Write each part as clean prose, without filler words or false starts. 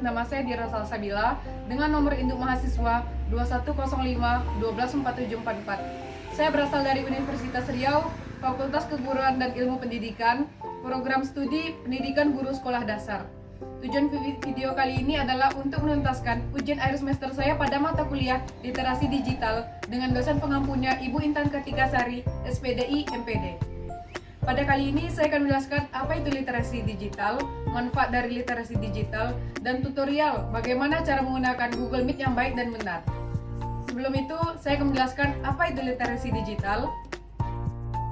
nama saya Dira Salsabila dengan nomor induk mahasiswa 2105 124744. Saya berasal dari Universitas Riau, Fakultas Keguruan dan Ilmu Pendidikan, Program Studi Pendidikan Guru Sekolah Dasar. Tujuan video kali ini adalah untuk menuntaskan ujian akhir semester saya pada mata kuliah Literasi Digital dengan dosen pengampunya Ibu Intan Kartikasari, SPDI MPD. Pada kali ini saya akan menjelaskan apa itu literasi digital, manfaat dari literasi digital, dan tutorial bagaimana cara menggunakan Google Meet yang baik dan benar. Sebelum itu, saya akan menjelaskan apa itu literasi digital.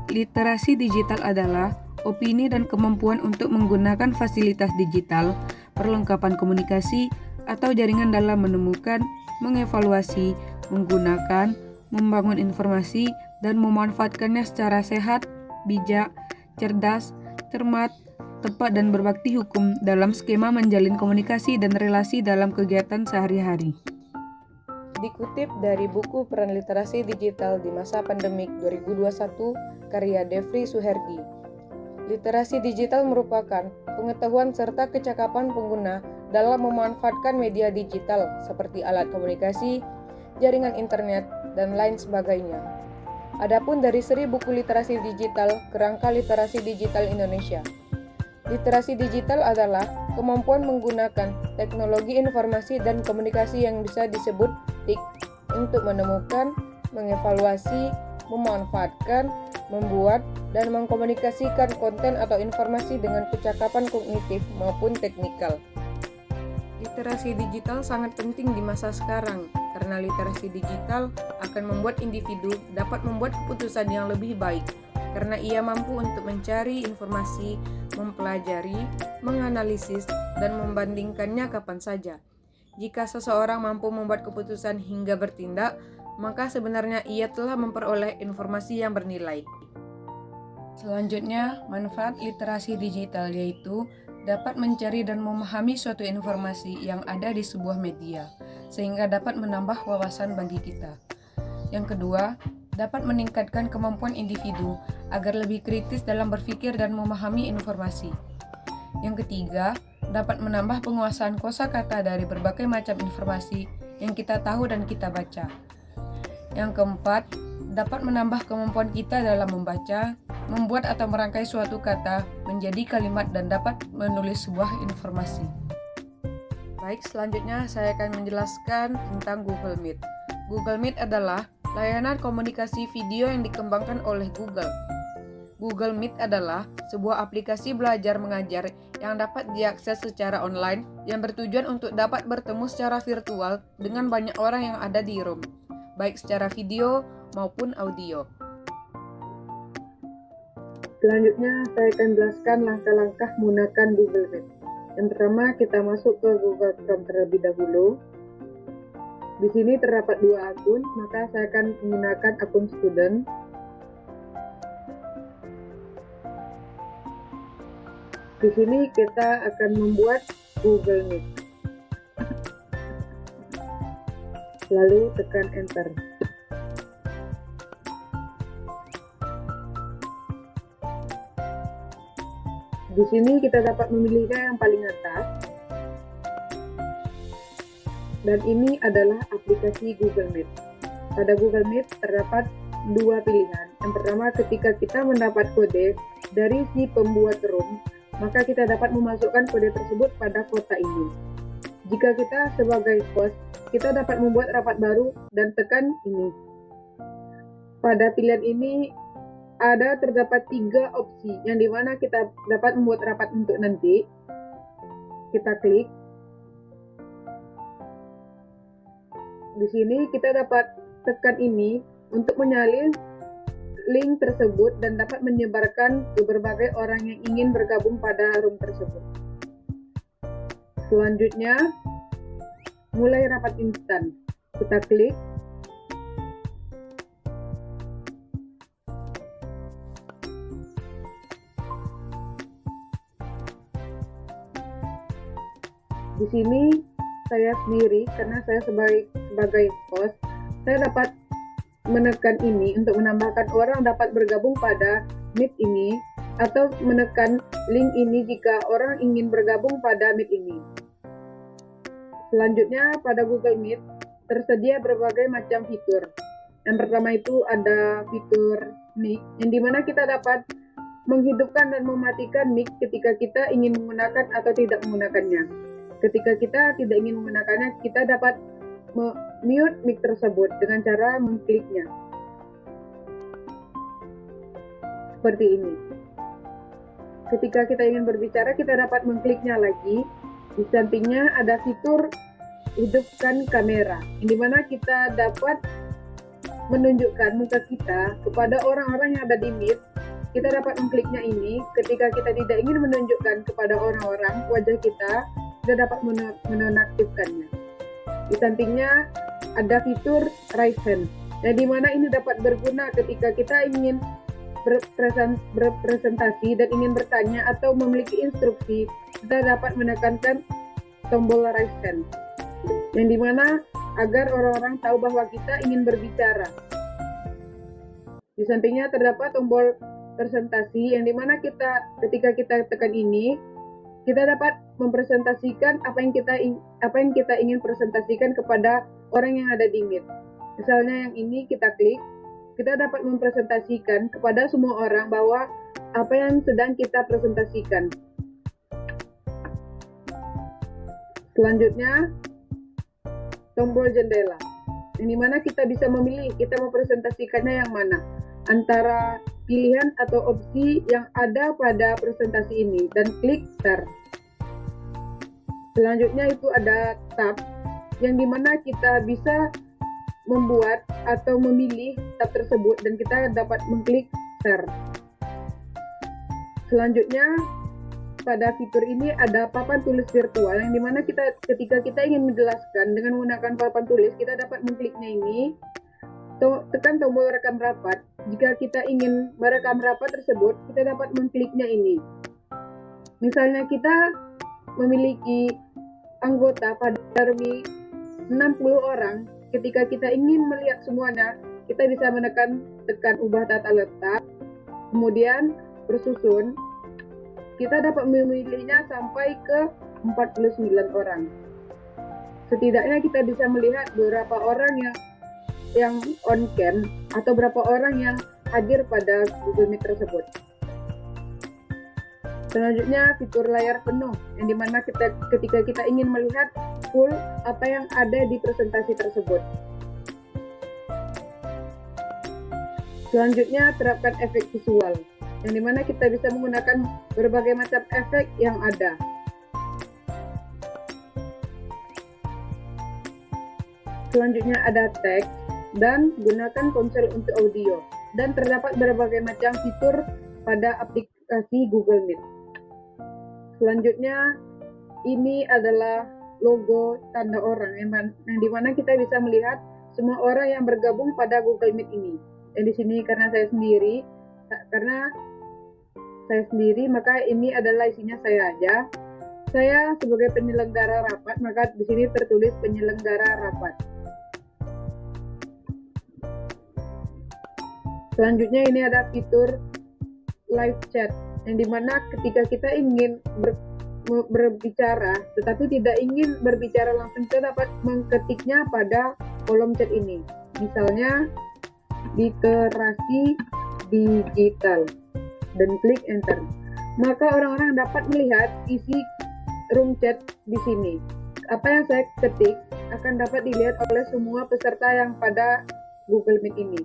Literasi digital adalah opini dan kemampuan untuk menggunakan fasilitas digital, perlengkapan komunikasi, atau jaringan dalam menemukan, mengevaluasi, menggunakan, membangun informasi, dan memanfaatkannya secara sehat, bijak, cerdas, cermat, tepat, dan berbakti hukum dalam skema menjalin komunikasi dan relasi dalam kegiatan sehari-hari. Dikutip dari buku Peran Literasi Digital di Masa Pandemik 2021 karya Devri Suhergi. Literasi digital merupakan pengetahuan serta kecakapan pengguna dalam memanfaatkan media digital seperti alat komunikasi, jaringan internet, dan lain sebagainya. Adapun dari seri buku literasi digital, Kerangka Literasi Digital Indonesia. Literasi digital adalah kemampuan menggunakan teknologi informasi dan komunikasi yang bisa disebut TIK untuk menemukan, mengevaluasi, memanfaatkan, membuat, dan mengkomunikasikan konten atau informasi dengan kecakapan kognitif maupun teknikal. Literasi digital sangat penting di masa sekarang karena literasi digital akan membuat individu dapat membuat keputusan yang lebih baik karena ia mampu untuk mencari informasi, mempelajari, menganalisis, dan membandingkannya kapan saja. Jika seseorang mampu membuat keputusan hingga bertindak, maka sebenarnya ia telah memperoleh informasi yang bernilai. Selanjutnya, manfaat literasi digital yaitu dapat mencari dan memahami suatu informasi yang ada di sebuah media, sehingga dapat menambah wawasan bagi kita. Yang kedua, dapat meningkatkan kemampuan individu agar lebih kritis dalam berpikir dan memahami informasi. Yang ketiga, dapat menambah penguasaan kosakata dari berbagai macam informasi yang kita tahu dan kita baca. Yang keempat, dapat menambah kemampuan kita dalam membaca, membuat atau merangkai suatu kata menjadi kalimat dan dapat menulis sebuah informasi. Baik, selanjutnya saya akan menjelaskan tentang Google Meet. Google Meet adalah layanan komunikasi video yang dikembangkan oleh Google. Google Meet adalah sebuah aplikasi belajar mengajar yang dapat diakses secara online yang bertujuan untuk dapat bertemu secara virtual dengan banyak orang yang ada di room, baik secara video maupun audio. Selanjutnya, saya akan jelaskan langkah-langkah menggunakan Google Meet. Yang pertama, kita masuk ke Google Chrome terlebih dahulu. Di sini terdapat dua akun, maka saya akan menggunakan akun student. Di sini kita akan membuat Google Meet. Lalu tekan Enter. Di sini kita dapat memilihnya yang paling atas. Dan ini adalah aplikasi Google Meet. Pada Google Meet terdapat dua pilihan. Yang pertama, ketika kita mendapat kode dari si pembuat room, maka kita dapat memasukkan kode tersebut pada kotak ini. Jika kita sebagai host, kita dapat membuat rapat baru dan tekan ini. Pada pilihan ini terdapat tiga opsi yang dimana kita dapat membuat rapat untuk nanti. Kita klik. Di sini kita dapat tekan ini untuk menyalin link tersebut dan dapat menyebarkan ke berbagai orang yang ingin bergabung pada room tersebut. Selanjutnya, mulai rapat instan. Kita klik. Di sini saya sendiri, karena saya sebagai host, saya dapat menekan ini untuk menambahkan orang dapat bergabung pada Meet ini, atau menekan link ini jika orang ingin bergabung pada Meet ini. Selanjutnya, pada Google Meet tersedia berbagai macam fitur. Yang pertama itu ada fitur mic, yang dimana kita dapat menghidupkan dan mematikan mic ketika kita ingin menggunakan atau tidak menggunakannya. Ketika kita tidak ingin menggunakannya, kita dapat mute mic tersebut dengan cara mengkliknya. Seperti ini. Ketika kita ingin berbicara, kita dapat mengkliknya lagi. Di sampingnya ada fitur hidupkan kamera, di mana kita dapat menunjukkan muka kita kepada orang-orang yang ada di Meet. Kita dapat mengkliknya ini. Ketika kita tidak ingin menunjukkan kepada orang-orang wajah kita dapat menonaktifkannya. Di sampingnya ada fitur raise hand, di mana ini dapat berguna ketika kita ingin berpresentasi dan ingin bertanya atau memiliki instruksi. Kita dapat menekankan tombol raise hand, yang dimana agar orang-orang tahu bahwa kita ingin berbicara. Di sampingnya terdapat tombol presentasi, yang dimana ketika kita tekan ini, kita dapat mempresentasikan apa yang kita ingin presentasikan kepada orang yang ada di Meet. Misalnya yang ini kita klik, kita dapat mempresentasikan kepada semua orang bahwa apa yang sedang kita presentasikan. Selanjutnya, tombol jendela, yang dimana kita bisa memilih kita mempresentasikannya yang mana, antara pilihan atau opsi yang ada pada presentasi ini, dan klik start. Selanjutnya itu ada tab, yang dimana kita bisa membuat atau memilih tab tersebut dan kita dapat mengklik share. Selanjutnya pada fitur ini ada papan tulis virtual, yang dimana ketika kita ingin menjelaskan dengan menggunakan papan tulis, kita dapat mengkliknya ini. Tekan tombol rekam rapat. Jika kita ingin merekam rapat tersebut, kita dapat mengkliknya ini. Misalnya kita memiliki anggota pada RMI 60 orang. Ketika kita ingin melihat semuanya, kita bisa tekan ubah tata letak, kemudian bersusun. Kita dapat memilihnya sampai ke 49 orang. Setidaknya kita bisa melihat berapa orang yang on cam atau berapa orang yang hadir pada Google Meet tersebut. Selanjutnya fitur layar penuh, yang dimana ketika kita ingin melihat full apa yang ada di presentasi tersebut. Selanjutnya terapkan efek visual, yang dimana kita bisa menggunakan berbagai macam efek yang ada. Selanjutnya ada teks, dan gunakan ponsel untuk audio, dan terdapat berbagai macam fitur pada aplikasi Google Meet. Selanjutnya ini adalah logo tanda orang, yang dimana kita bisa melihat semua orang yang bergabung pada Google Meet ini. Dan di sini karena saya sendiri, maka ini adalah isinya saya aja. Saya sebagai penyelenggara rapat, maka di sini tertulis penyelenggara rapat. Selanjutnya ini ada fitur live chat, yang dimana ketika kita ingin berbicara tetapi tidak ingin berbicara langsung, kita dapat mengketiknya pada kolom chat ini. Misalnya literasi digital, dan klik enter. Maka orang-orang dapat melihat isi room chat di sini. Apa yang saya ketik akan dapat dilihat oleh semua peserta yang pada Google Meet ini.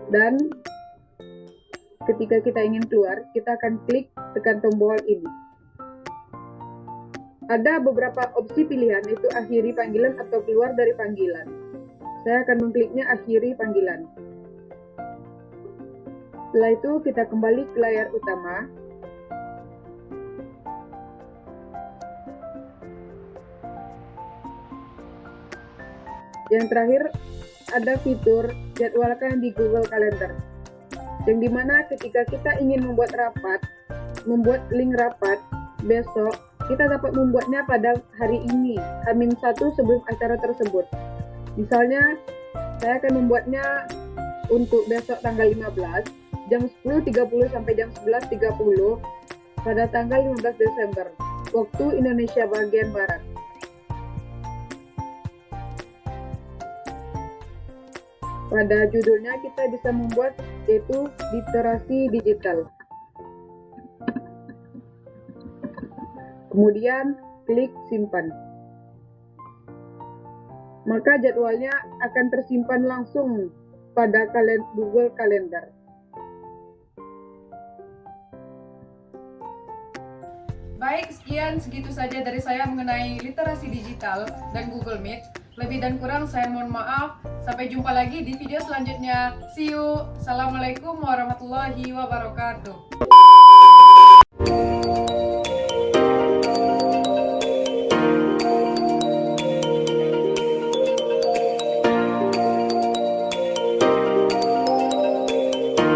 Dan ketika kita ingin keluar, kita akan tekan tombol ini. Ada beberapa opsi pilihan, yaitu akhiri panggilan atau keluar dari panggilan. Saya akan mengkliknya akhiri panggilan. Setelah itu kita kembali ke layar utama. Yang terakhir ada fitur jadwalkan di Google Calendar, yang dimana ketika kita ingin membuat link rapat besok, kita dapat membuatnya pada hari ini, H-1 sebelum acara tersebut. Misalnya saya akan membuatnya untuk besok tanggal 15 jam 10.30 sampai jam 11.30 pada tanggal 15 Desember, waktu Indonesia bagian Barat. Pada judulnya kita bisa membuat yaitu literasi digital. Kemudian klik simpan. Maka jadwalnya akan tersimpan langsung pada Google Calendar. Baik, segitu saja dari saya mengenai literasi digital dan Google Meet. Lebih dan kurang saya mohon maaf. Sampai jumpa lagi di video selanjutnya. See you. Assalamualaikum warahmatullahi wabarakatuh.